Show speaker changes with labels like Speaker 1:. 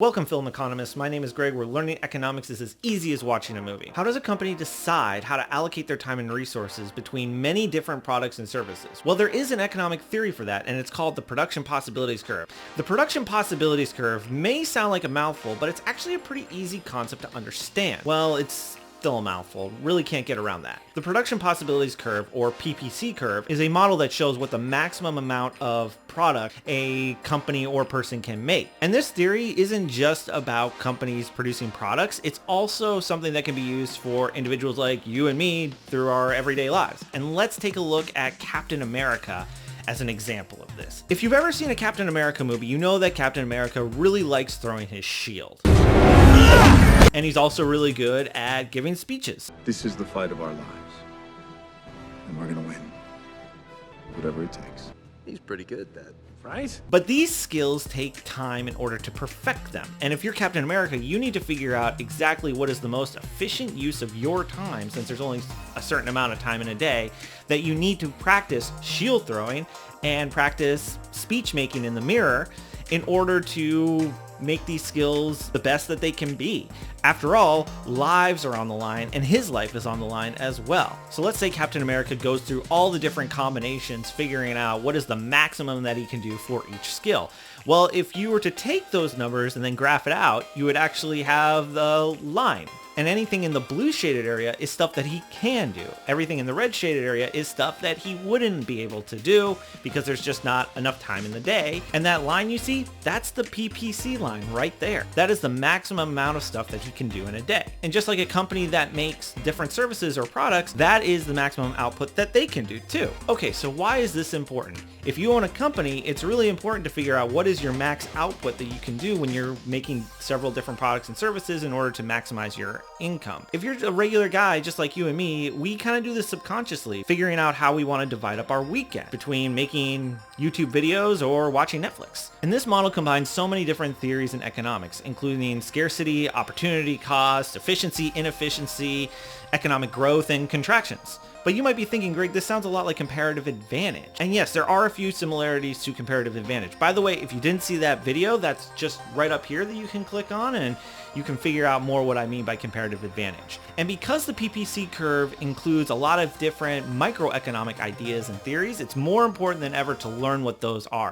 Speaker 1: Welcome, film economists. My name is Greg, where learning economics is as easy as watching a movie. How does a company decide how to allocate their time and resources between many different products and services? Well, there is an economic theory for that, and it's called the production possibilities curve. The production possibilities curve may sound like a mouthful, but it's actually a pretty easy concept to understand. Well, it's still a mouthful. Really can't get around that. The production possibilities curve, or PPC curve, is a model that shows what the maximum amount of product a company or person can make. And this theory isn't just about companies producing products. It's also something that can be used for individuals like you and me through our everyday lives. And let's take a look at Captain America as an example of this. If you've ever seen a Captain America movie, you know that Captain America really likes throwing his shield. And he's also really good at giving speeches.
Speaker 2: This is the fight of our lives. And we're gonna win. Whatever it takes.
Speaker 3: He's pretty good at that.
Speaker 2: Right?
Speaker 1: But these skills take time in order to perfect them. And if you're Captain America, you need to figure out exactly what is the most efficient use of your time, since there's only a certain amount of time in a day, that you need to practice shield throwing and practice speech making in the mirror in order to make these skills the best that they can be. After all, lives are on the line, and his life is on the line as well. So let's say Captain America goes through all the different combinations, figuring out what is the maximum that he can do for each skill. Well, if you were to take those numbers and then graph it out, you would actually have the line. And anything in the blue shaded area is stuff that he can do. Everything in the red shaded area is stuff that he wouldn't be able to do because there's just not enough time in the day. And that line you see, that's the PPC line right there. That is the maximum amount of stuff that he can do in a day. And just like a company that makes different services or products, that is the maximum output that they can do too. Okay, so why is this important? If you own a company, it's really important to figure out what is your max output that you can do when you're making several different products and services in order to maximize your income. If you're a regular guy just like you and me, we kind of do this subconsciously, figuring out how we want to divide up our weekend between making YouTube videos or watching Netflix. And this model combines so many different theories in economics, including scarcity, opportunity cost, efficiency, inefficiency, economic growth, and contractions. But you might be thinking, Greg, this sounds a lot like comparative advantage. And yes, there are a few similarities to comparative advantage. By the way, if you didn't see that video, that's just right up here that you can click on and you can figure out more what I mean by comparative advantage. And because the PPC curve includes a lot of different microeconomic ideas and theories, it's more important than ever to learn what those are.